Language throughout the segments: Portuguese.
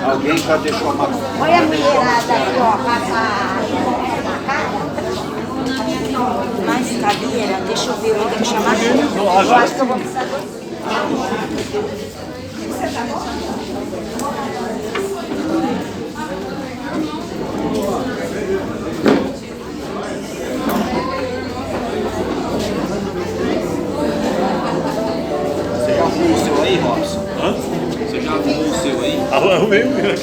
Alguém já deixou uma... Olha a mulherada aí, ó, passar mais cadeira, deixa eu ver, eu vou ter que chamar aqui. Eu acho que eu vou precisar de... Você já arrumou o seu aí, Robson? Hã? Você já arrumou o seu aí? Arrumei o meu. Ele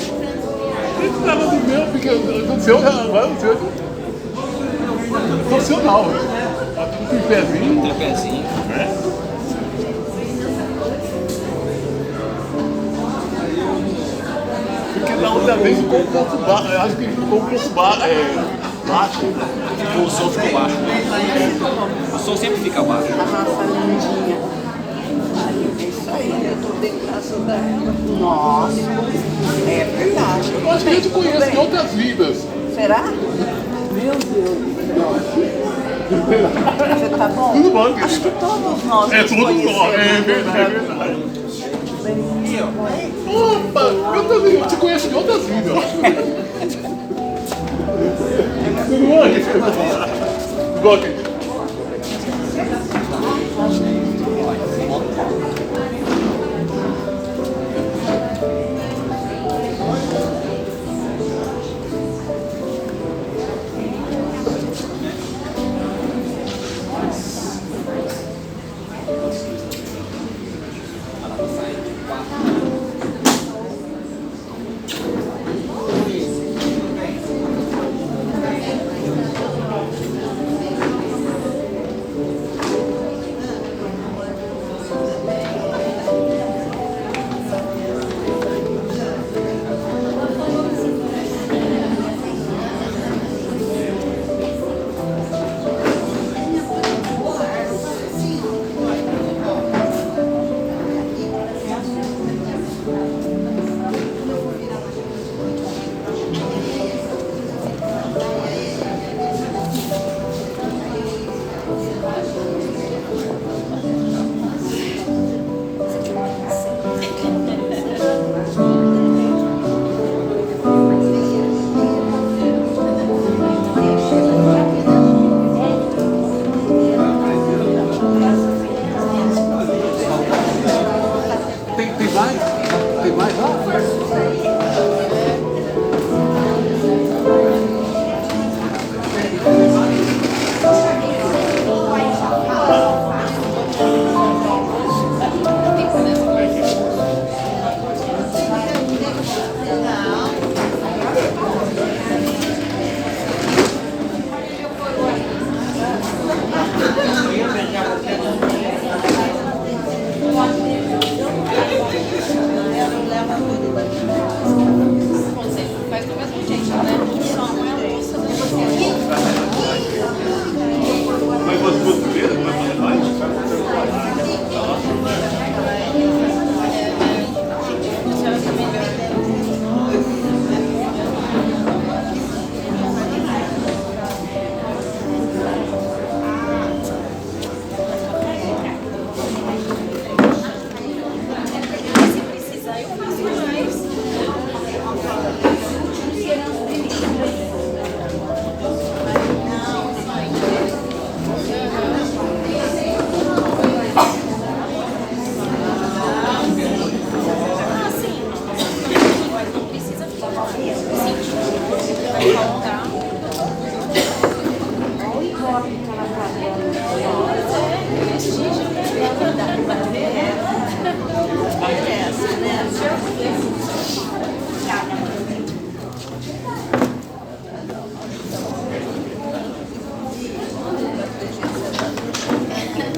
precisava do meu, porque o seu agora o seu é profissional. Tá tudo com pezinho. Tripézinho. Porque na outra vez ficou um pouco baixo. Acho que ficou um pouco baixo. O som ficou baixo. O som sempre fica baixo. A nossa lindinha. É isso aí, eu tô dentro dela. Nossa, é verdade. Eu acho que eu te conheço em outras vidas. Será? Meu Deus. Você tá bom? Tudo bom, querido? Acho que todos nós É nos tudo bom, conhecemos, é verdade. Opa, eu também eu te conheço em outras vidas. Eu acho. Tudo bom, querido? Bom, querido. Tem mais? Tem mais lá? Mas você brasileira não vai fazer mais? Se precisar, eu faço mais. Ah, sim. Não precisa ficar. Sim. Vai faltar. Olha o ibope que ela tá dando. É prestígio, né? Essa, né?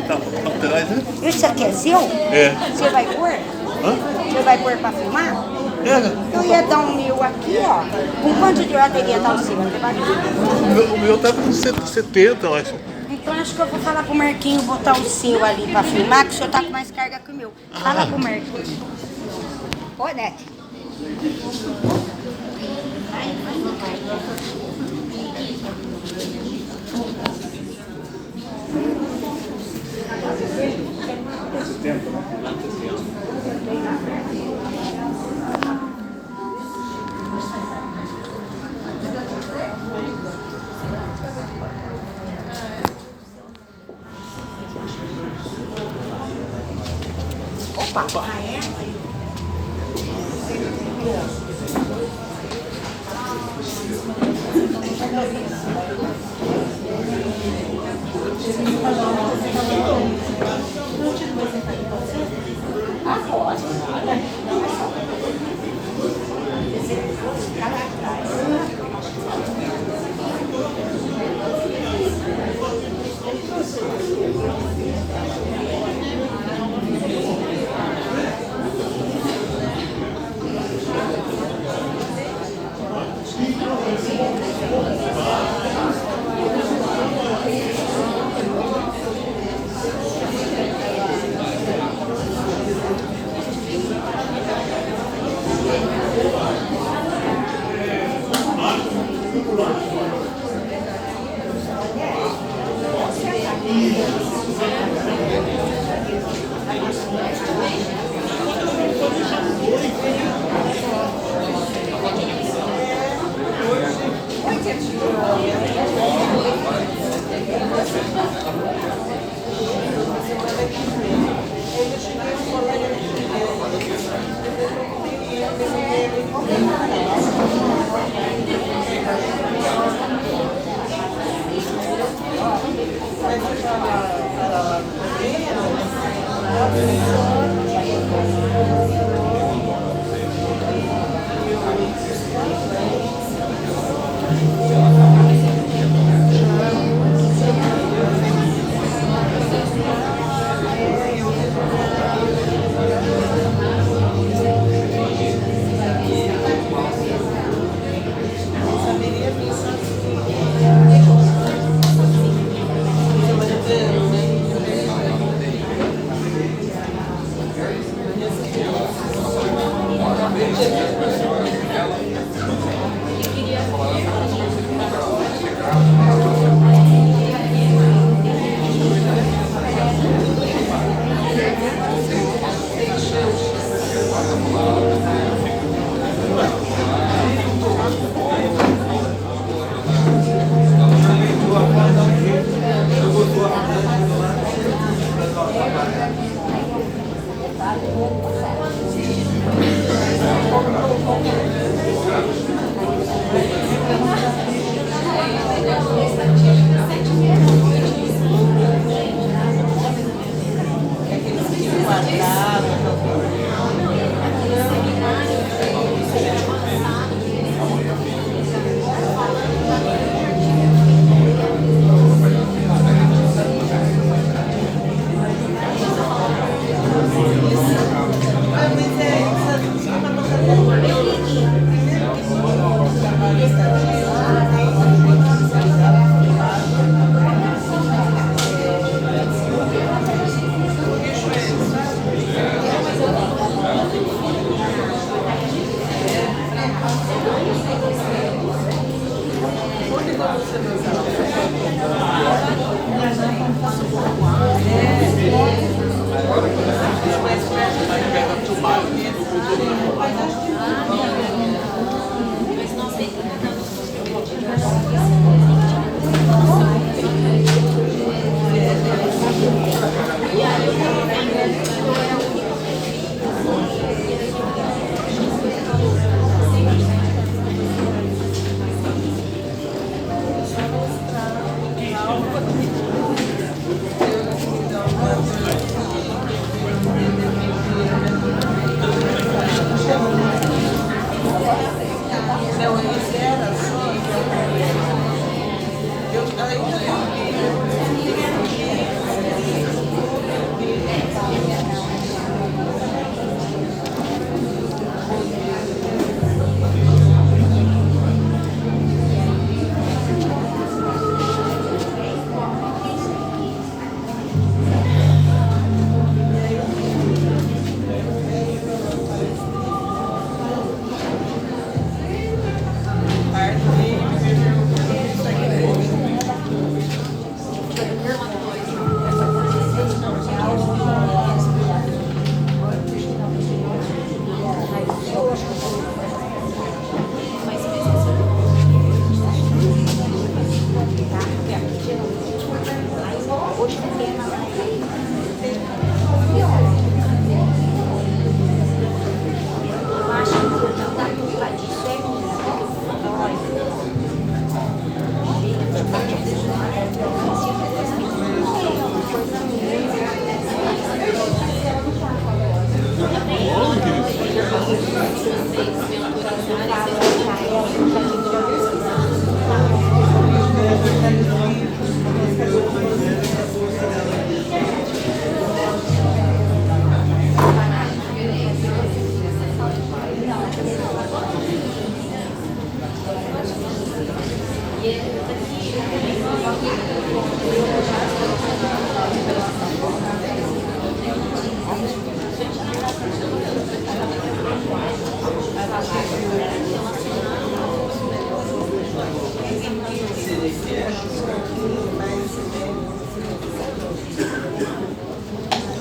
Tá atrás, né? Isso aqui é seu? É. Você vai pôr? Hã? Você vai pôr pra filmar? É. Eu ia dar um mil aqui, ó. Com quanto de bateria tá o seu? Você vai ver? O meu tá com 70, eu acho. Então acho que eu vou falar pro Marquinho botar o seu ali pra filmar, que o senhor tá com mais carga que o meu. Fala pro Marquinho. Ô, Nete. Opa.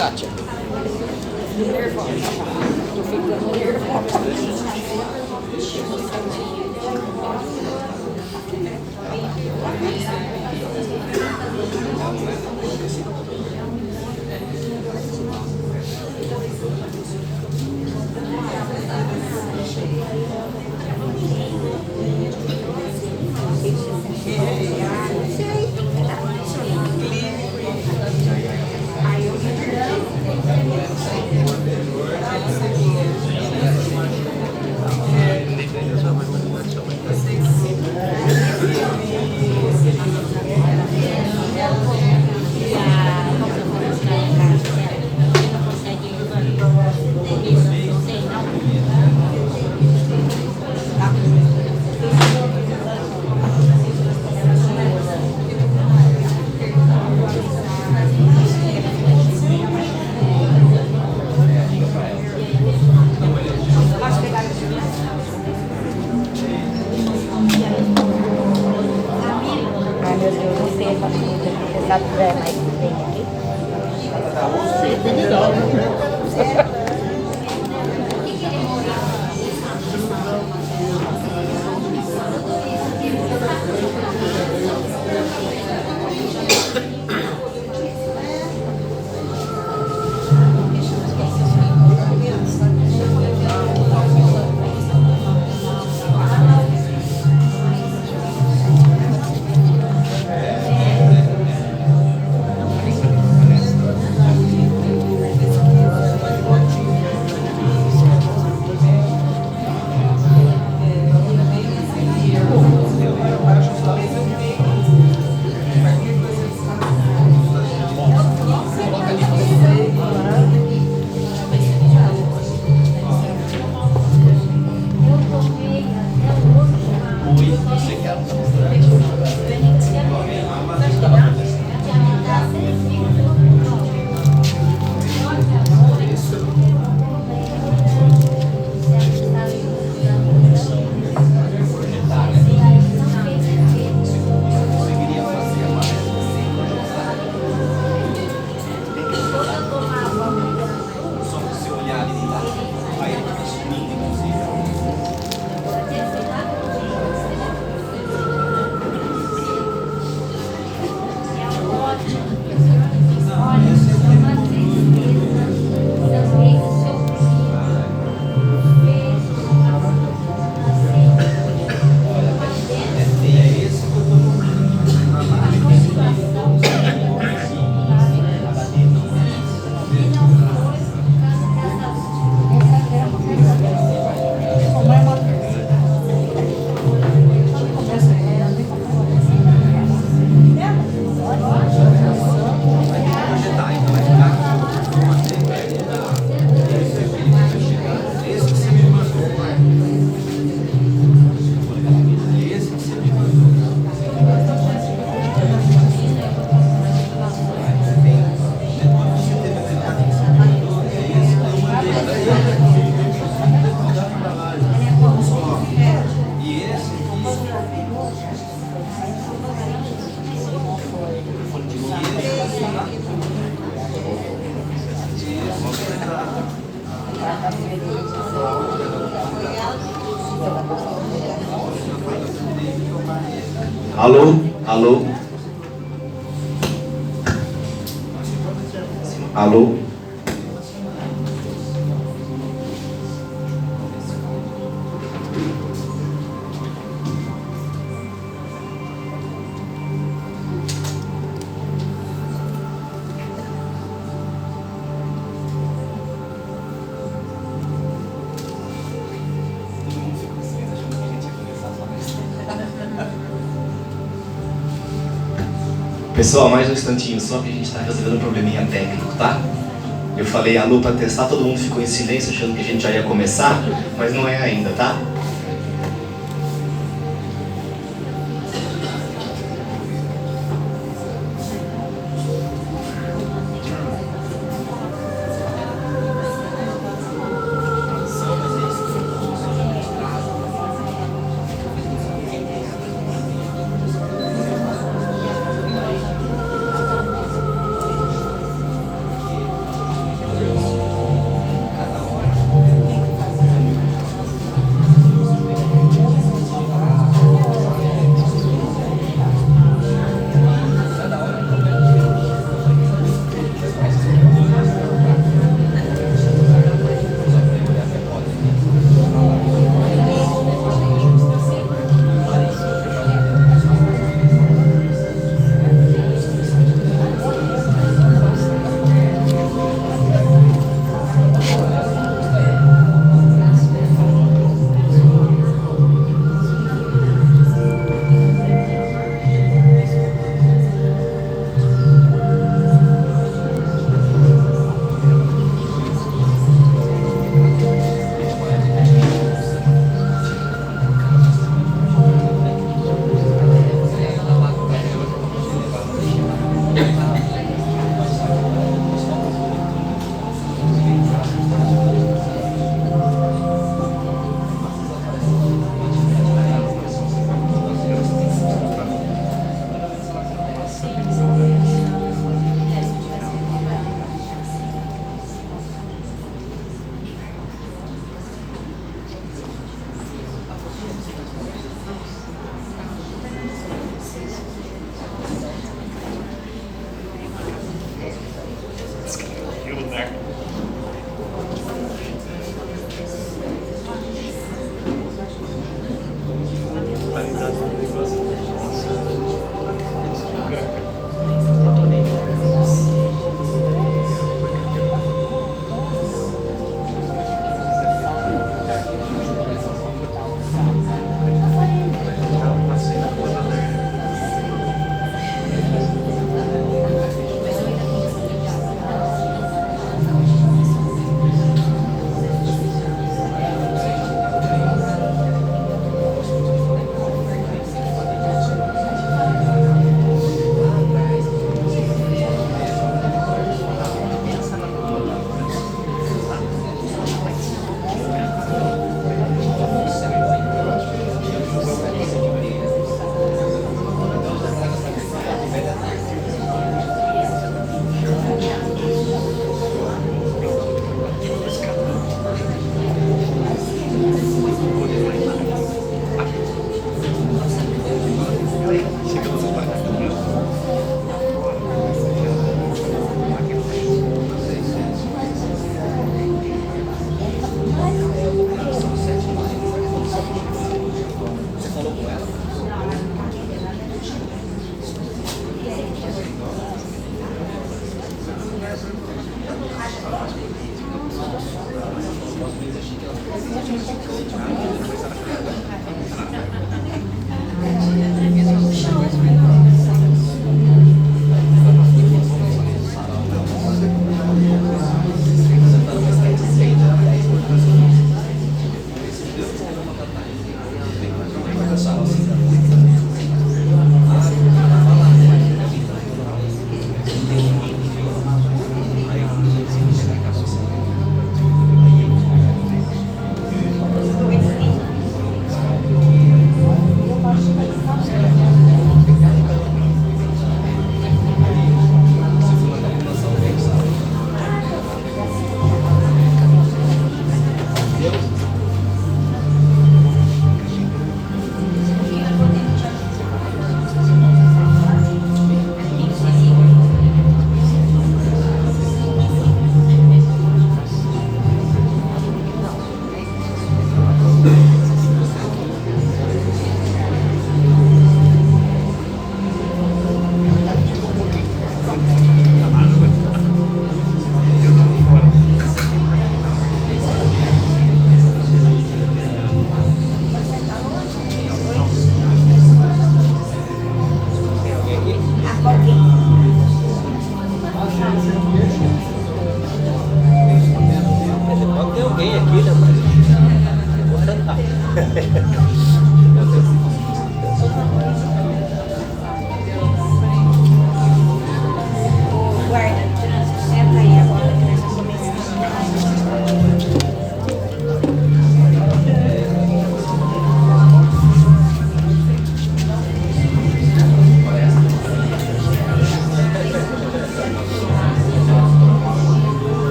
Kátia. Nervosa. Tô ficando nervosa. Ai, meu Deus, não sei essa fruta. Você sabe que é mais que tem aqui? Alô? Alô? Alô? Pessoal, mais um instantinho só que a gente está resolvendo um probleminha técnico, tá? Eu falei alô para testar, todo mundo ficou em silêncio achando que a gente já ia começar, mas não é ainda, tá?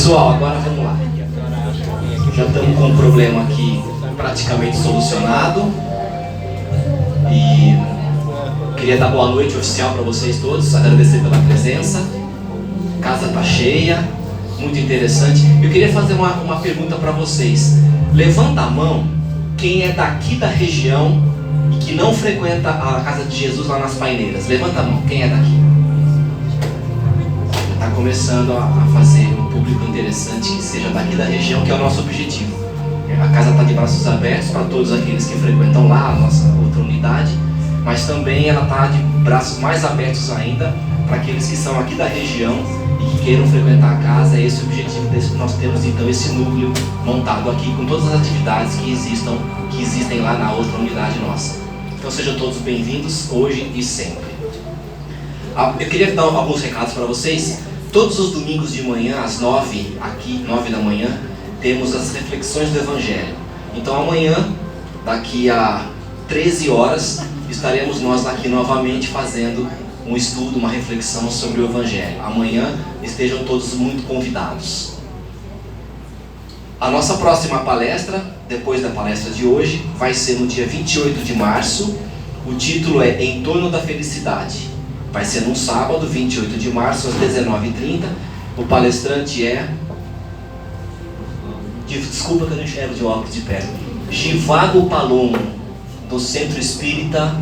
Pessoal, agora vamos lá. Já estamos com o problema aqui praticamente solucionado. E queria dar boa noite oficial para vocês todos, agradecer pela presença. A casa está cheia, muito interessante. Eu queria fazer uma pergunta para vocês. Levanta a mão quem é daqui da região e que não frequenta a casa de Jesus lá nas Paineiras. Levanta a mão, quem é daqui? Está começando a fazer um público interessante que seja daqui da região, que é o nosso objetivo. A casa está de braços abertos para todos aqueles que frequentam lá a nossa outra unidade, mas também ela está de braços mais abertos ainda para aqueles que são aqui da região e que queiram frequentar a casa. É esse o objetivo nós temos então esse núcleo montado aqui com todas as atividades que existem lá na outra unidade nossa. Então sejam todos bem-vindos hoje e sempre. Eu queria dar alguns recados para vocês. Todos os domingos de manhã, às 9 da manhã, temos as reflexões do Evangelho. Então amanhã, daqui a 13 horas, estaremos nós aqui novamente fazendo um estudo, uma reflexão sobre o Evangelho. Amanhã estejam todos muito convidados. A nossa próxima palestra, depois da palestra de hoje, vai ser no dia 28 de março. O título é Em Torno da Felicidade. Vai ser num sábado, 28 de março, às 19h30. O palestrante é... Desculpa que eu não enxergo de óculos de pé. Givago Palomo, do Centro Espírita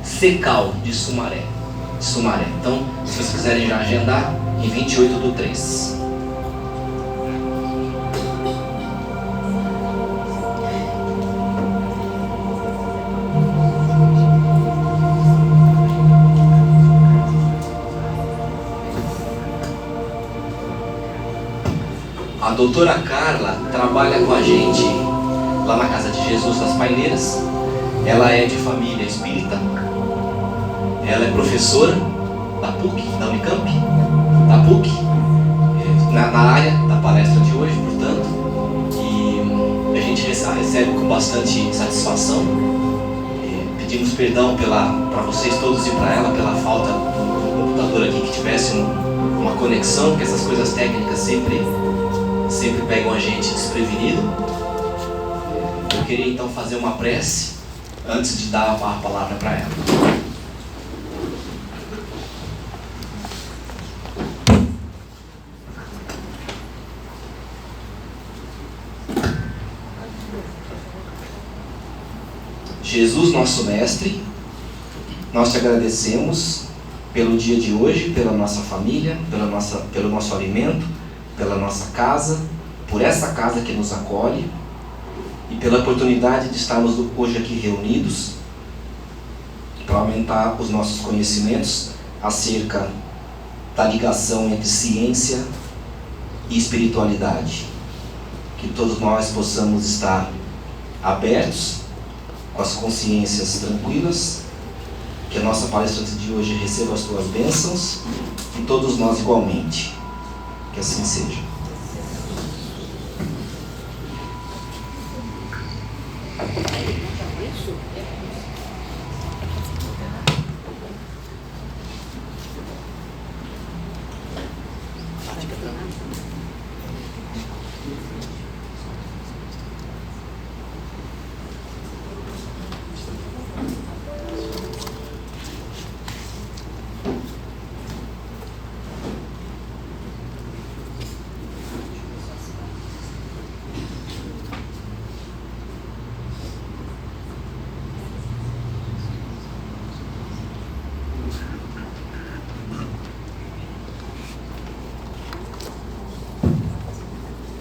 Secal de Sumaré. Então, se vocês quiserem já agendar, em 28/3. A doutora Carla trabalha com a gente lá na Casa de Jesus das Paineiras. Ela é de família espírita. Ela é professora da PUC, da Unicamp, da PUC, na área da palestra de hoje, portanto. E a gente recebe com bastante satisfação. Pedimos perdão para vocês todos e para ela pela falta do computador aqui, que tivesse uma conexão, porque essas coisas técnicas sempre pegam a gente desprevenido. Eu queria então fazer uma prece antes de dar a palavra para ela. Jesus, nosso Mestre, nós te agradecemos pelo dia de hoje, pela nossa família, pelo nosso alimento, pela nossa casa, por essa casa que nos acolhe e pela oportunidade de estarmos hoje aqui reunidos para aumentar os nossos conhecimentos acerca da ligação entre ciência e espiritualidade. Que todos nós possamos estar abertos, com as consciências tranquilas, que a nossa palestrante de hoje receba as tuas bênçãos e todos nós igualmente. Que assim seja.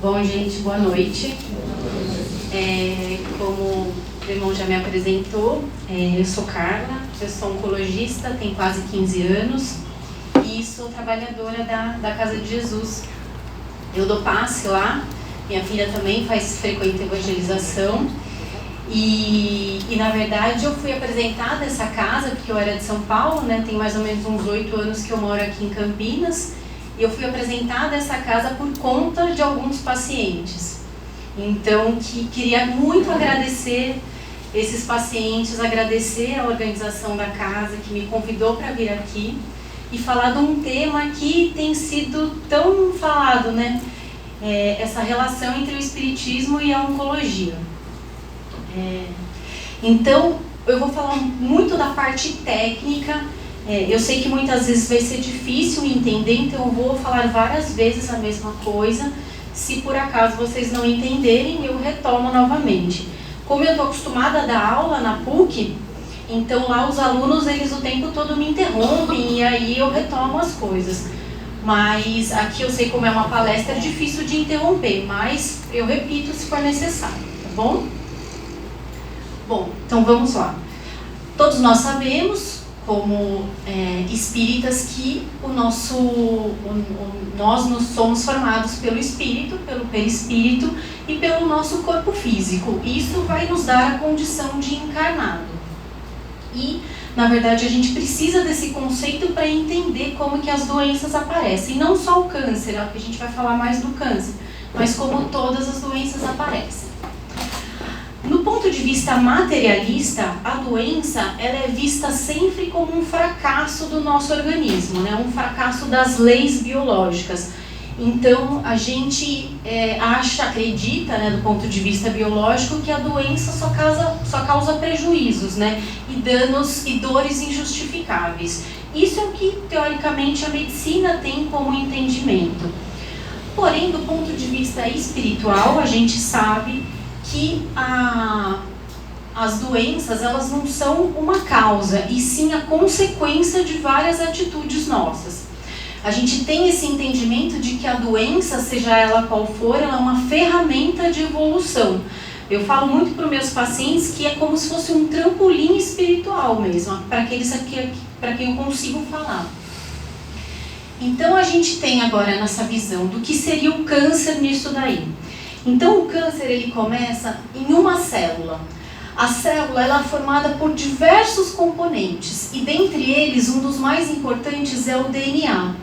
Bom, gente, boa noite. Como o irmão já me apresentou, eu sou Carla, eu sou oncologista, tenho quase 15 anos e sou trabalhadora da Casa de Jesus. Eu dou passe lá, minha filha também frequenta evangelização e na verdade eu fui apresentada essa casa porque eu era de São Paulo, né? Tem mais ou menos uns 8 anos que eu moro aqui em Campinas. E eu fui apresentada a essa casa por conta de alguns pacientes. Então, queria muito agradecer esses pacientes, agradecer a organização da casa que me convidou para vir aqui. e falar de um tema que tem sido tão falado, né? Essa relação entre o espiritismo e a oncologia. Então, eu vou falar muito da parte técnica. Eu sei que muitas vezes vai ser difícil entender, então eu vou falar várias vezes a mesma coisa. Se por acaso vocês não entenderem, eu retomo novamente. Como eu estou acostumada a dar aula na PUC, então lá os alunos, eles o tempo todo me interrompem e aí eu retomo as coisas. Mas aqui eu sei como é uma palestra, é difícil de interromper, mas eu repito se for necessário, tá bom? Bom, então vamos lá. Todos nós sabemos, como espíritas, que nós nos somos formados pelo espírito, pelo perispírito e pelo nosso corpo físico. Isso vai nos dar a condição de encarnado. E, na verdade, a gente precisa desse conceito para entender como que as doenças aparecem. E não só o câncer, que a gente vai falar mais do câncer, mas como todas as doenças aparecem. No ponto de vista materialista, a doença ela é vista sempre como um fracasso do nosso organismo, né? Um fracasso das leis biológicas. Então, a gente acredita, né, do ponto de vista biológico, que a doença só causa prejuízos, né, e danos e dores injustificáveis. Isso é o que, teoricamente, a medicina tem como entendimento. Porém, do ponto de vista espiritual, a gente sabe que as doenças, elas não são uma causa, e sim a consequência de várias atitudes nossas. A gente tem esse entendimento de que a doença, seja ela qual for, ela é uma ferramenta de evolução. Eu falo muito para os meus pacientes que é como se fosse um trampolim espiritual mesmo, para quem eu consigo falar. Então a gente tem agora nessa visão do que seria o câncer nisso daí. Então o câncer ele começa em uma célula. A célula ela é formada por diversos componentes e dentre eles um dos mais importantes é o DNA.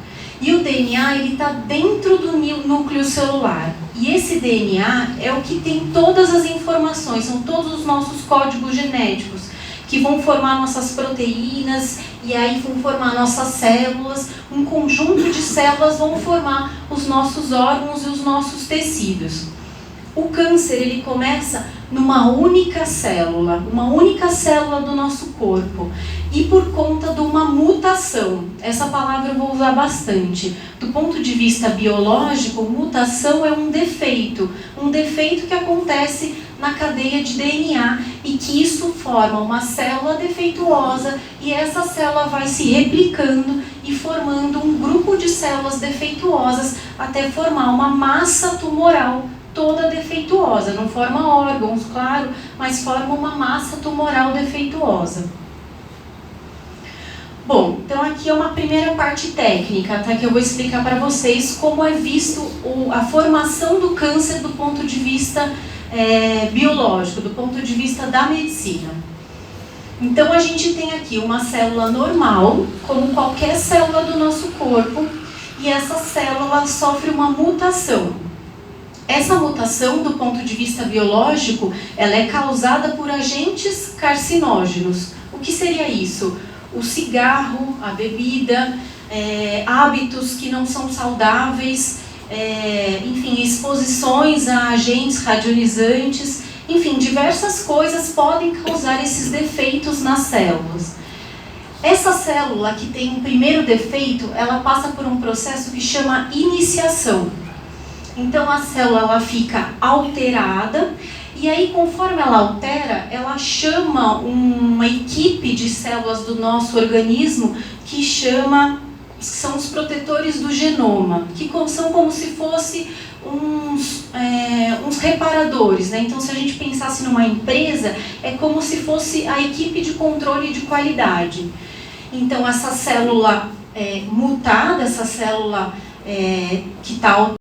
E o DNA ele está dentro do núcleo celular. E esse DNA é o que tem todas as informações, são todos os nossos códigos genéticos que vão formar nossas proteínas e aí vão formar nossas células. Um conjunto de células vão formar os nossos órgãos e os nossos tecidos. O câncer ele começa numa única célula do nosso corpo. E por conta de uma mutação, essa palavra eu vou usar bastante. Do ponto de vista biológico, mutação é um defeito que acontece na cadeia de DNA e que isso forma uma célula defeituosa e essa célula vai se replicando e formando um grupo de células defeituosas até formar uma massa tumoral toda defeituosa. Não forma órgãos, claro, mas forma uma massa tumoral defeituosa. Bom, então aqui é uma primeira parte técnica, tá? Que eu vou explicar para vocês como é visto a formação do câncer do ponto de vista biológico, do ponto de vista da medicina. Então a gente tem aqui uma célula normal, como qualquer célula do nosso corpo, e essa célula sofre uma mutação. Essa mutação, do ponto de vista biológico, ela é causada por agentes carcinógenos. O que seria isso? O cigarro, a bebida, hábitos que não são saudáveis, enfim, exposições a agentes radionizantes, enfim, diversas coisas podem causar esses defeitos nas células. Essa célula que tem um primeiro defeito, ela passa por um processo que chama iniciação. Então a célula ela fica alterada e aí conforme ela altera, ela chama uma equipe de células do nosso organismo que são os protetores do genoma, que são como se fosse uns reparadores, né? Então se a gente pensasse numa empresa, é como se fosse a equipe de controle de qualidade. Então essa célula mutada, essa célula que está